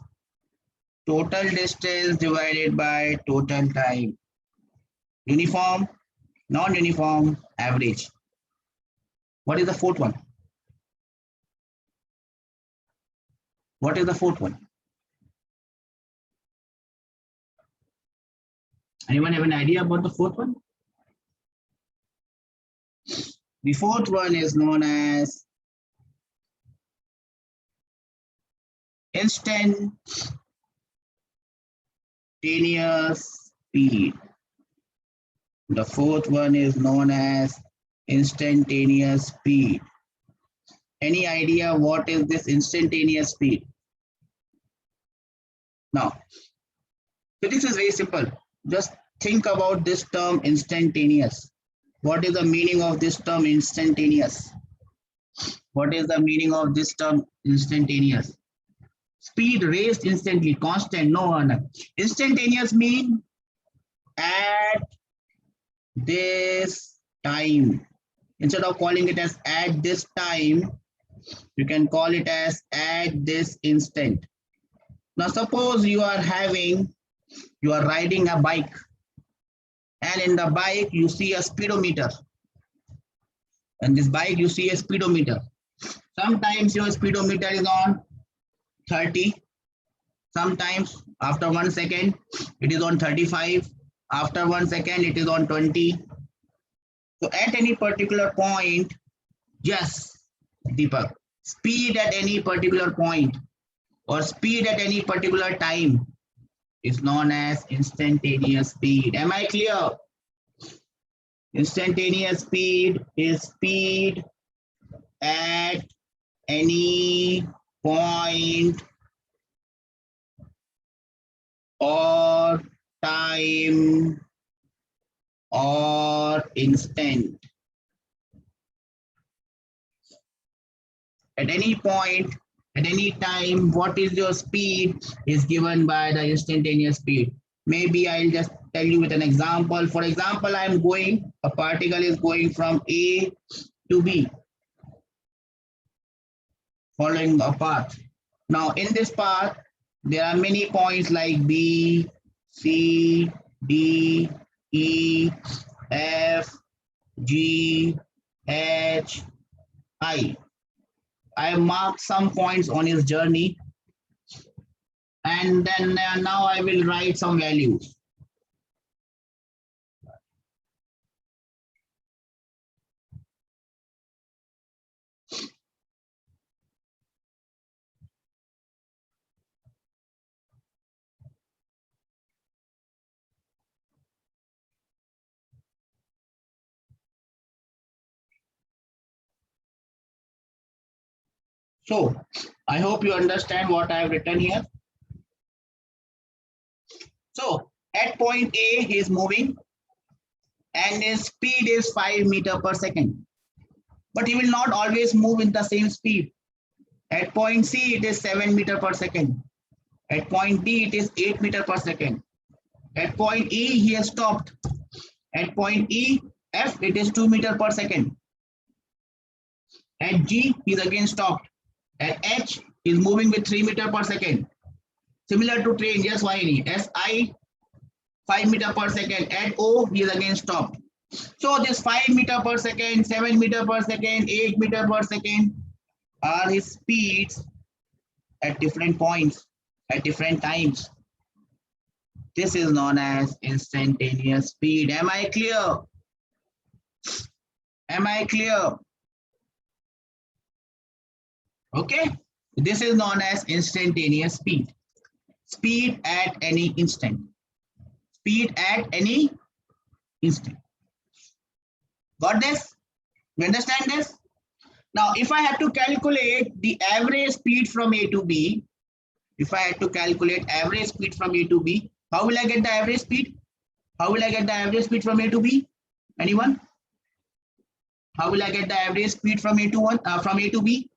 total distance divided by total time. Uniform, non-uniform, average. What is the fourth one? What is the fourth one? Anyone have an idea about the fourth one? The fourth one is known as instantaneous speed. The fourth one is known as instantaneous speed. Any idea what is this instantaneous speed? Now, physics is very simple. Just think about this term instantaneous. What is the meaning of this term instantaneous? What is the meaning of this term instantaneous? Speed raised instantly, constant, no one. Instantaneous mean at this time. Instead of calling it as at this time, You can call it as at this instant. Now suppose you are riding a bike, and in the bike you see a speedometer. And this bike you see a speedometer. Sometimes your speedometer is on 30. Sometimes after 1 second it is on 35. After 1 second it is on 20. So at any particular point, yes, Deepak, speed at any particular point or speed at any particular time is known as instantaneous speed. Am I clear? Instantaneous speed is speed at any point or time or instant. At any point, at any time, what is your speed is given by the instantaneous speed. Maybe I'll just tell you with an example. For example, a particle is going from A to B, following a path. Now in this path, there are many points like B, C, D, E, F, G, H, I. I have marked some points on his journey, and then now I will write some values. So I hope you understand what I have written here. So at point A, he is moving and his speed is 5 meters per second. But he will not always move in the same speed. At point C, it is 7 meters per second. At point D, it is 8 meters per second. At point E, he has stopped. At point E, F, it is 2 meters per second. At G, he is again stopped. At H, he is moving with 3 meters per second. Similar to train, just SI, 5 meters per second. At O, he is again stopped. So this 5 meters per second, 7 meters per second, 8 meters per second are his speeds at different points, at different times. This is known as instantaneous speed. Am I clear? Am I clear? Okay, this is known as instantaneous speed. Speed at any instant. Speed at any instant. Got this? You understand this? Now, if I have to calculate the average speed from A to B, if I had to calculate average speed from A to B, how will I get the average speed? How will I get the average speed from A to B? Anyone? How will I get the average speed from A to B?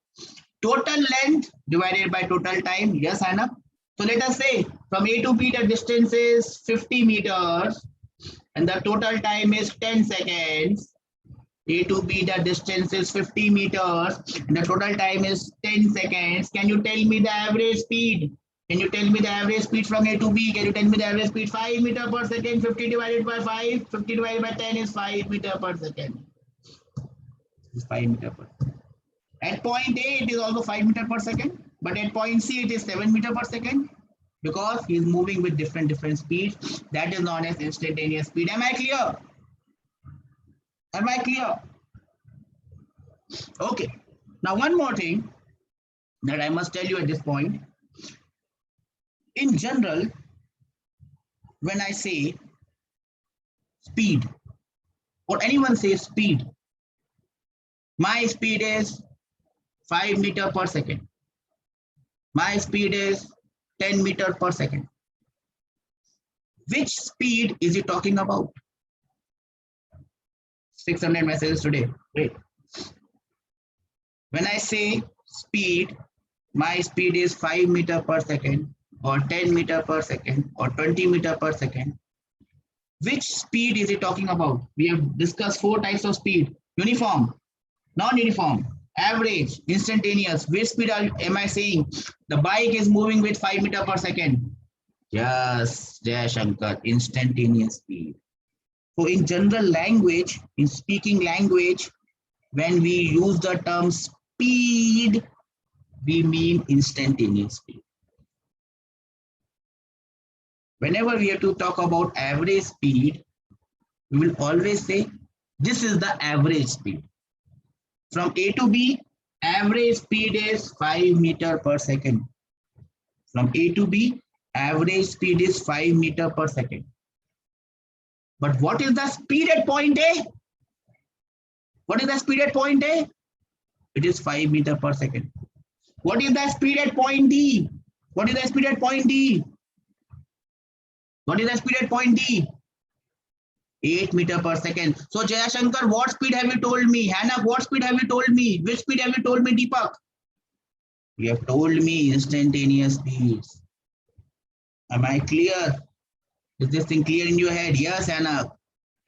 Total length divided by total time. Yes, Anna. So let us say from A to B the distance is 50 meters and the total time is 10 seconds. A to B the distance is 50 meters and the total time is 10 seconds. Can you tell me the average speed? Can you tell me the average speed from A to B? Can you tell me the average speed? 5 meters per second, 50 divided by 5, 50 divided by 10 is 5 meters per second. It's 5 meters per second. At point A, it is also 5 meters per second, but at point C, it is 7 meters per second because he is moving with different speeds. That is known as instantaneous speed. Am I clear? Am I clear? Okay. Now, one more thing that I must tell you at this point. In general, when I say speed, or anyone says speed, my speed is 5 meters per second. My speed is 10 meters per second. Which speed is he talking about? 600 messages today. Great. When I say speed, my speed is 5 meters per second or 10 meters per second or 20 meters per second. Which speed is he talking about? We have discussed 4 types of speed: uniform, non-uniform, Average, instantaneous. Which speed am I saying? The bike is moving with 5 meters per second. Yes, Jai Shankar, instantaneous speed. So in general language, in speaking language, when we use the term speed, we mean instantaneous speed. Whenever we have to talk about average speed, we will always say this is the average speed. From A to B, average speed is 5 meters per second. From A to B, average speed is 5 meters per second. But what is the speed at point A? What is the speed at point A? It is 5 meters per second. What is the speed at point D? What is the speed at point D? What is the speed at point D? 8 meters per second. So Jayashankar, what speed have you told me? Hannah, what speed have you told me? Which speed have you told me, Deepak? You have told me instantaneous speeds. Am I clear? Is this thing clear in your head? Yes, Hannah.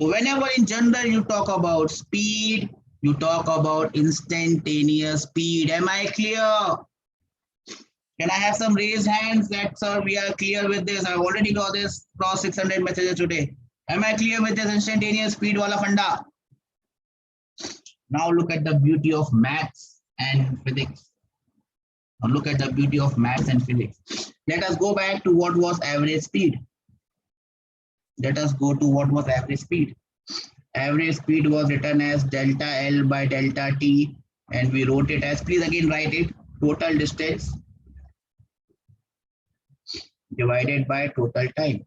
So whenever in general you talk about speed, you talk about instantaneous speed. Am I clear? Can I have some raised hands that, sir, we are clear with this? I've already got this cross 600 messages today. Am I clear with this instantaneous speed wala funda? Now look at the beauty of maths and physics. Now look at the beauty of maths and physics. Let us go back to what was average speed. Let us go to what was average speed. Average speed was written as delta L by delta T, and we wrote it as, please again write it, total distance divided by total time.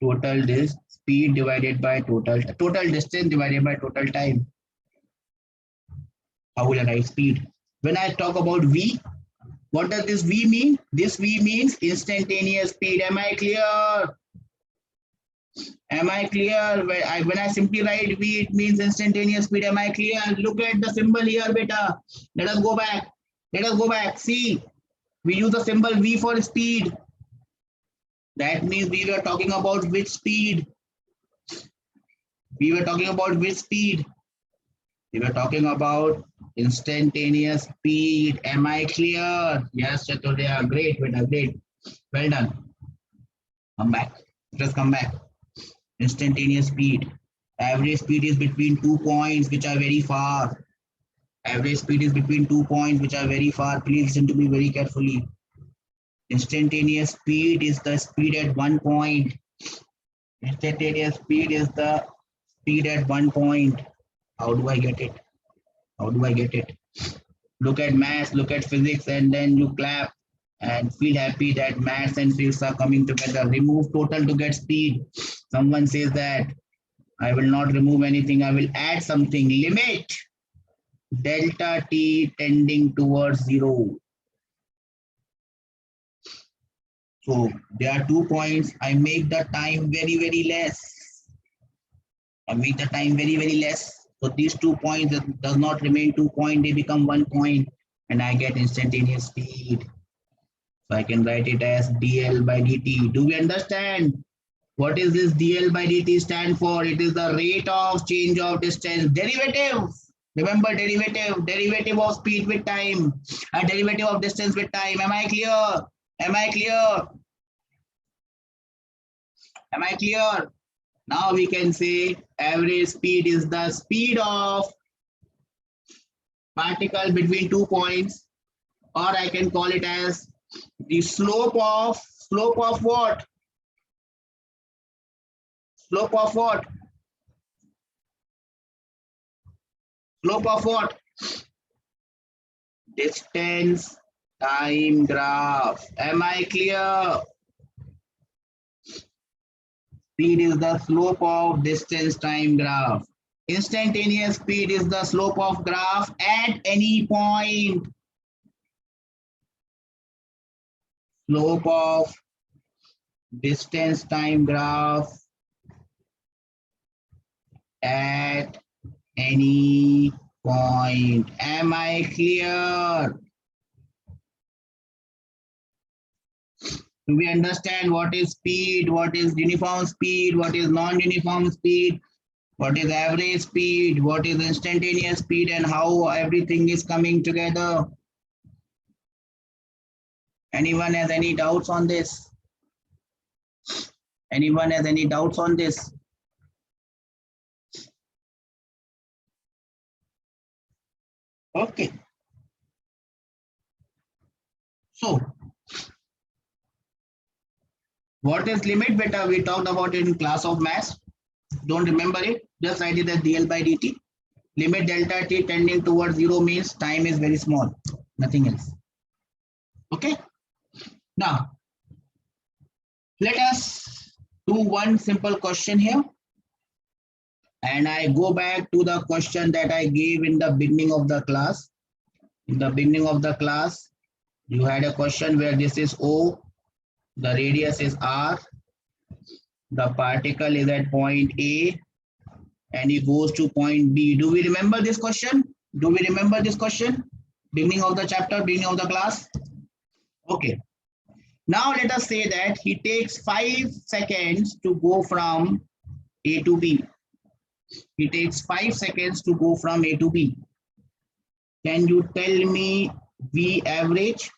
Total speed divided by total distance divided by total time. How will I write speed? When I talk about V, what does this V mean? This V means instantaneous speed. Am I clear? Am I clear? When I simply write V, it means instantaneous speed. Am I clear? Look at the symbol here, beta. Let us go back. Let us go back. See, we use the symbol V for speed. That means we were talking about which speed? We were talking about which speed? We were talking about instantaneous speed. Am I clear? Yes, Chaturya. Great, beta. Great. Well done. Come back. Just come back. Instantaneous speed. Average speed is between 2 points which are very far. Average speed is between 2 points which are very far. Please listen to me very carefully. Instantaneous speed is the speed at 1 point. Instantaneous speed is the speed at 1 point. How do I get it? How do I get it? Look at maths, look at physics, and then you clap and feel happy that maths and physics are coming together. Remove total to get speed. Someone says that I will not remove anything, I will add something. Limit delta T tending towards 0. So there are 2 points. I make the time very, very less. I make the time very, very less. So these 2 points does not remain 2 points, they become 1 point, and I get instantaneous speed. So I can write it as dl by dt. Do we understand? What is this dl by dt stand for? It is the rate of change of distance. Derivative. Remember derivative of speed with time, and derivative of distance with time. Am I clear? Am I clear? Am I clear? Now we can say average speed is the speed of particle between 2 points, or I can call it as the slope of what? Slope of what? Slope of what? Distance time graph. Am I clear? Speed is the slope of distance time graph. Instantaneous speed is the slope of graph at any point. Slope of distance time graph at any point. Am I clear? Do we understand what is speed, what is uniform speed, what is non-uniform speed? What is average speed? What is instantaneous speed, and how everything is coming together? Anyone has any doubts on this? Anyone has any doubts on this? Okay. So, what is limit beta? We talked about it in class of mass. Don't remember it? Just write it as dl by dt. Limit delta t tending towards 0 means time is very small. Nothing else. Okay. Now, let us do one simple question here. And I go back to the question that I gave in the beginning of the class. In the beginning of the class, you had a question where this is O, the radius is R, the particle is at point A, and it goes to point B. Do we remember this question? Do we remember this question? Beginning of the chapter, beginning of the class? Okay. Now let us say that he takes 5 seconds to go from A to B. He takes 5 seconds to go from A to B. Can you tell me V average?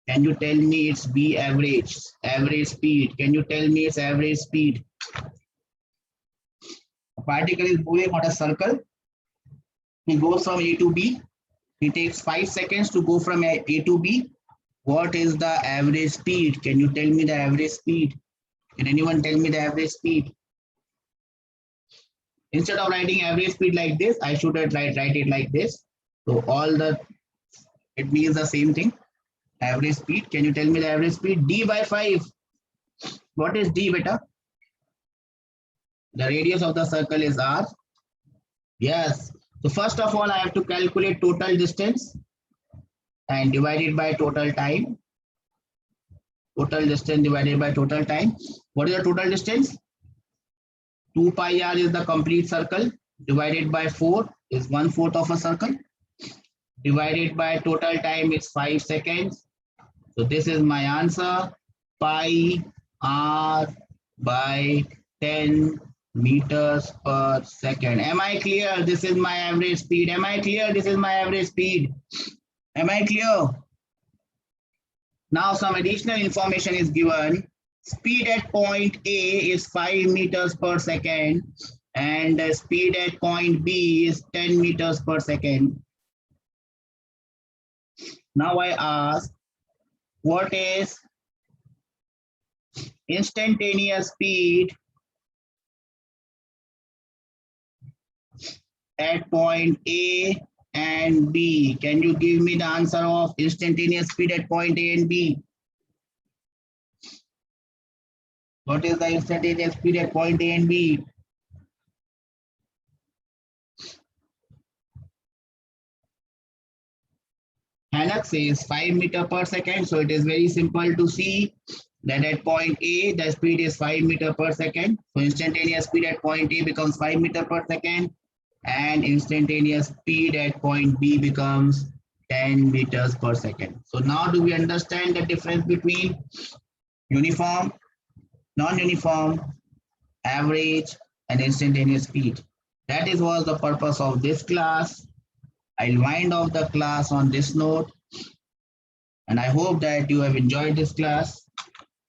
Can you tell me its V average, average speed? Can you tell me its average speed? A particle is moving on a circle. He goes from A to B. He takes 5 seconds to go from A to B. What is the average speed? Can you tell me the average speed? Can anyone tell me the average speed? Instead of writing average speed like this, I should write it like this. So it means the same thing. Average speed. Can you tell me the average speed? D by 5. What is D, beta? The radius of the circle is R. Yes. So first of all, I have to calculate total distance and divide it by total time. Total distance divided by total time. What is the total distance? 2 pi r is the complete circle. Divided by 4 is 1/4 of a circle. Divided by total time is 5 seconds. So this is my answer. Pi r by 10 meters per second. Am I clear? This is my average speed. Am I clear? This is my average speed. Am I clear? Now some additional information is given. Speed at point A is 5 meters per second and the speed at point B is 10 meters per second. Now I ask, what is instantaneous speed at point A and B? Can you give me the answer of instantaneous speed at point A and B? What is the instantaneous speed at point A and B? Hanak says 5 meters per second. So it is very simple to see that at point A, the speed is 5 meters per second. So instantaneous speed at point A becomes 5 meters per second. And instantaneous speed at point B becomes 10 meters per second. So now do we understand the difference between uniform, non-uniform, average, and instantaneous speed? That was the purpose of this class. I'll wind off the class on this note. And I hope that you have enjoyed this class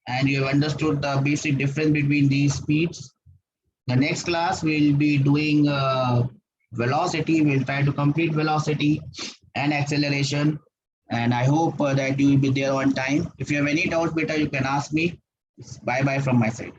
and you have understood the basic difference between these speeds. The next class we'll be doing velocity. We'll try to complete velocity and acceleration. And I hope that you will be there on time. If you have any doubts, beta, you can ask me. Bye-bye from my side.